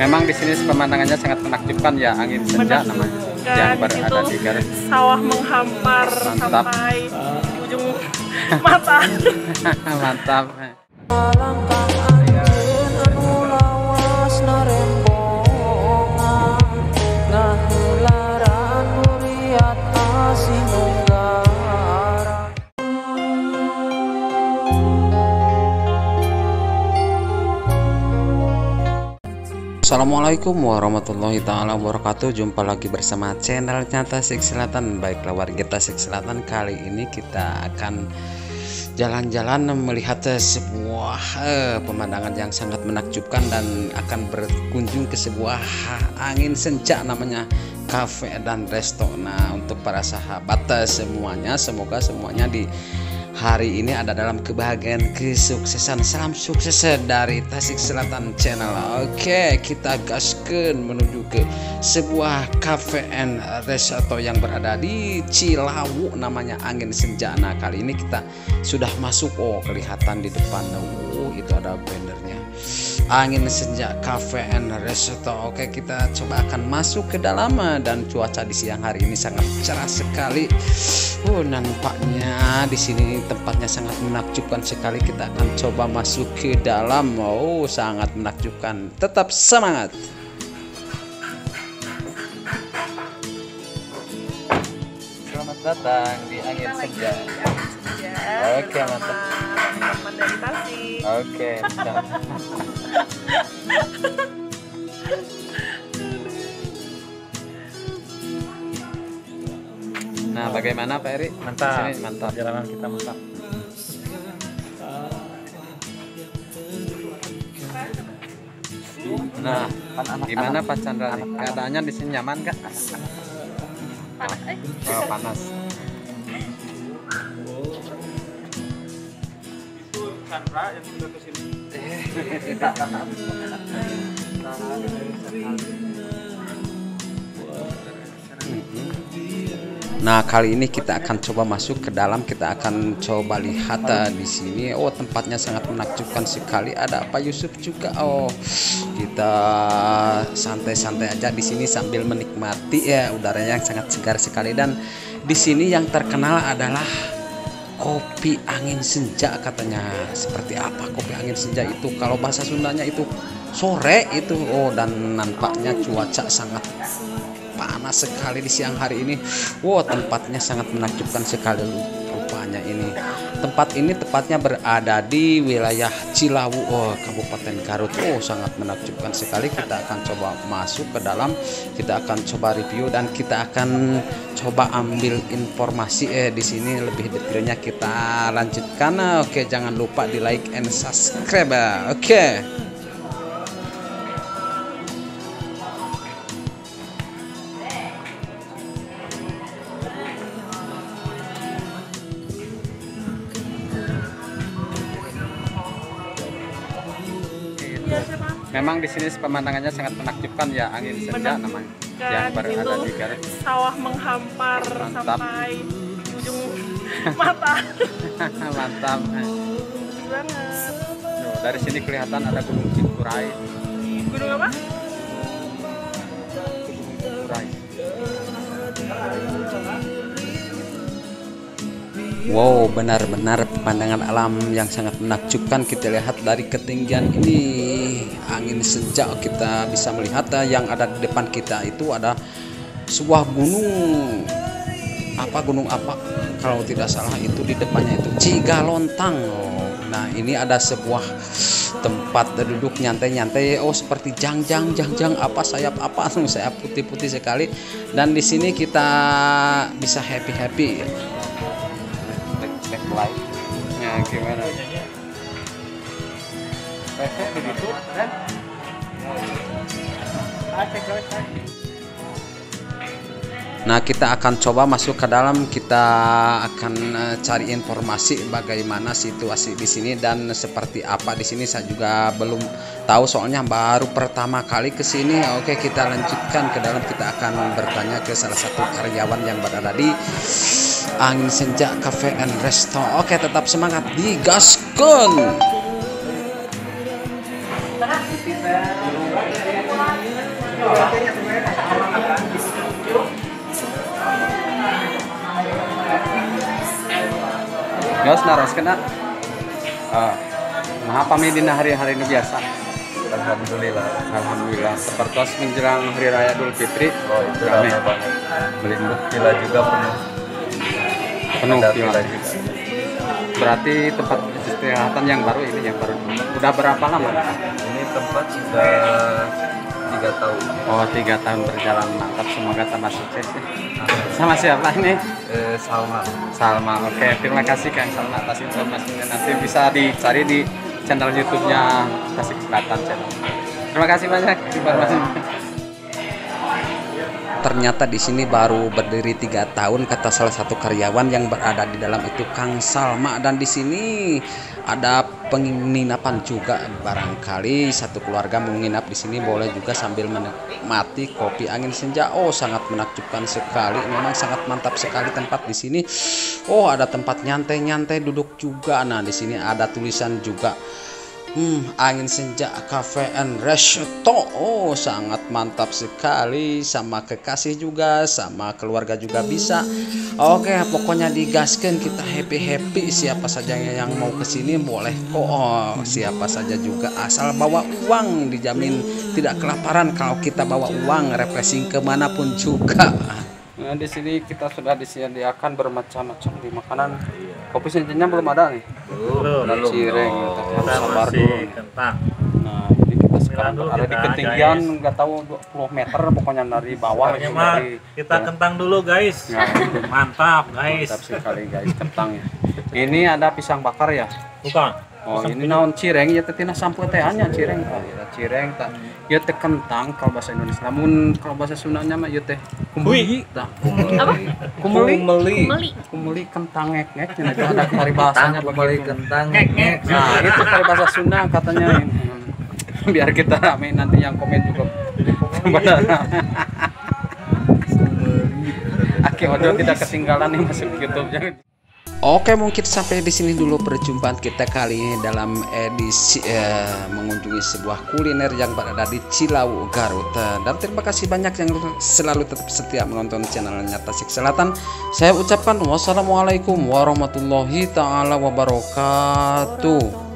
Memang di sini pemandangannya sangat menakjubkan ya, angin senja namanya yang berada di garis sawah menghampar. Mantap. Sampai ujung mata. Mantap. Assalamualaikum warahmatullahi taala wabarakatuh. Jumpa lagi bersama channelnya Tasik Selatan. Baiklah warga Tasik Selatan, kali ini kita akan jalan-jalan melihat sebuah pemandangan yang sangat menakjubkan dan akan berkunjung ke sebuah angin senja namanya kafe dan resto. Nah, untuk para sahabat semuanya, semoga semuanya di hari ini ada dalam kebahagiaan, kesuksesan. Salam sukses dari Tasik Selatan Channel. Oke, kita gaskan menuju ke sebuah cafe and resto yang berada di Cilawu, namanya Angin Senja. Nah, kali ini kita sudah masuk. Oh, kelihatan di depan. Oh, itu ada bannernya. Angin Senja Cafe and Resto. Oke, kita coba akan masuk ke dalam, dan cuaca di siang hari ini sangat cerah sekali. Nampaknya di sini tempatnya sangat menakjubkan sekali. Kita akan coba masuk ke dalam. Oh, sangat menakjubkan. Tetap semangat. Selamat datang di Angin Senja. Oke, mantap. Teman dari Tasik. Oke. Nah, bagaimana Pak Eri? Mantap. Sini, mantap. Perjalanan kita mantap. Nah, gimana Pak Chandra? Keadaannya di sini nyaman kah? Oh, panas. Itu Chandra yang sudah ke sini. Nah, kali ini kita akan coba masuk ke dalam. Kita akan coba lihat di sini. Oh, tempatnya sangat menakjubkan sekali. Ada Pak Yusuf juga. Oh, kita santai-santai aja di sini sambil menikmati ya udaranya yang sangat segar sekali. Dan di sini yang terkenal adalah kopi angin senja katanya. Seperti apa kopi angin senja itu? Kalau bahasa Sundanya itu sore itu. Oh, dan nampaknya cuaca sangat panas sekali di siang hari ini. Wow, tempatnya sangat menakjubkan sekali rupanya ini. Tempat ini tepatnya berada di wilayah Cilawu, Kabupaten Garut. Oh, sangat menakjubkan sekali. Kita akan coba masuk ke dalam. Kita akan coba review dan kita akan coba ambil informasi di sini lebih detailnya kita lanjutkan. Oke, jangan lupa di like and subscribe. Oke. Memang di sini pemandangannya sangat menakjubkan ya, angin senja namanya yang berada di garis sawah menghampar. Mantap. Sampai ujung mata. Mantap. Bagus banget. Dari sini kelihatan ada Gunung Cikuray. Gunung apa? Cikuray. Wow, benar-benar pemandangan alam yang sangat menakjubkan. Kita lihat dari ketinggian ini angin senja, kita bisa melihat yang ada di depan kita itu ada sebuah gunung. Gunung apa kalau tidak salah itu di depannya itu Cigalontang. Nah, ini ada sebuah tempat duduk nyantai-nyantai. Oh, seperti jangjang apa sayap putih-putih sekali. Dan di sini kita bisa happy. Ya, gimana? Begitu kan? Nah, kita akan coba masuk ke dalam. Kita akan cari informasi bagaimana situasi di sini dan seperti apa di sini. Saya juga belum tahu soalnya baru pertama kali ke sini. Oke, kita lanjutkan ke dalam. Kita akan bertanya ke salah satu karyawan yang berada di Angin Senja Cafe and Resto. Oke, tetap semangat, digaskan. Yos naros kena. Nah, apa medina hari-hari ini biasa? Alhamdulillah. Alhamdulillah. Sepertos menjelang Hari Raya Idul Fitri. Oh, itu ramai banget. Melindung. Villa juga penuh. Penuh Ada villa. villa juga. Berarti tempat istirahatan yang baru ini yang baru. Udah berapa lama? Ini tempat sudah 3 tahun. Oh, 3 tahun berjalan, mantap. Semoga tambah sukses ya. Sama siapa ini? Salma. Salma. Oke, terima kasih Kang Salma atas informasinya. Nanti bisa dicari di channel YouTube-nya Tasik Selatan channel. Terima kasih banyak informasinya. Ternyata di sini baru berdiri 3 tahun, kata salah satu karyawan yang berada di dalam itu Kang Salma, dan di sini ada penginapan juga, barangkali satu keluarga menginap di sini boleh juga sambil menikmati kopi angin senja. Oh, sangat menakjubkan sekali, memang sangat mantap sekali tempat di sini. Oh, ada tempat nyantai-nyantai duduk juga. Nah, di sini ada tulisan juga. Angin senja cafe and resto. Oh, sangat mantap sekali, sama kekasih juga, sama keluarga juga bisa. Oke, pokoknya digaskan, kita happy siapa saja yang mau kesini boleh kok. Oh, siapa saja juga asal bawa uang, dijamin tidak kelaparan kalau kita bawa uang, refreshing kemanapun juga. Nah, di sini kita sudah disediakan bermacam-macam di makanan. Kopi senjanya belum ada nih. Belum. Cireng, Kita sabar masih dulu. kentang. Nah, jadi kita sekarang dulu ada di kita, ketinggian guys. nggak tahu 20 meter, pokoknya dari bawah. Pokoknya itu mah dari- kita kentang dulu guys. Ya, Mantap guys. mantap sekali guys kentangnya. Ini ada pisang bakar ya. Bukan. Oh, ini naon cireng ya, tetina sampo teh hanya cireng. Oh, ya cireng tak. Ya teh kentang kalau bahasa Indonesia. Namun kalau bahasa Sundanya mah ya teh kumeli tah. Apa? Kumeli. Meli. Kumeli kentang ngek-ngek. Nah, itu ada paribahasanya begitu. kentang. Nah, itu kalau bahasa Sunda katanya. Biar kita rame nanti yang komen juga. Benar. Oke, audio tidak ketinggalan nih masuk YouTube-nya. Oke, mungkin sampai di sini dulu perjumpaan kita kali ini dalam edisi mengunjungi sebuah kuliner yang berada di Cilawu, Garut. Dan terima kasih banyak yang selalu tetap setia menonton channelnya Tasik Selatan. Saya ucapkan wassalamualaikum warahmatullahi taala wabarakatuh.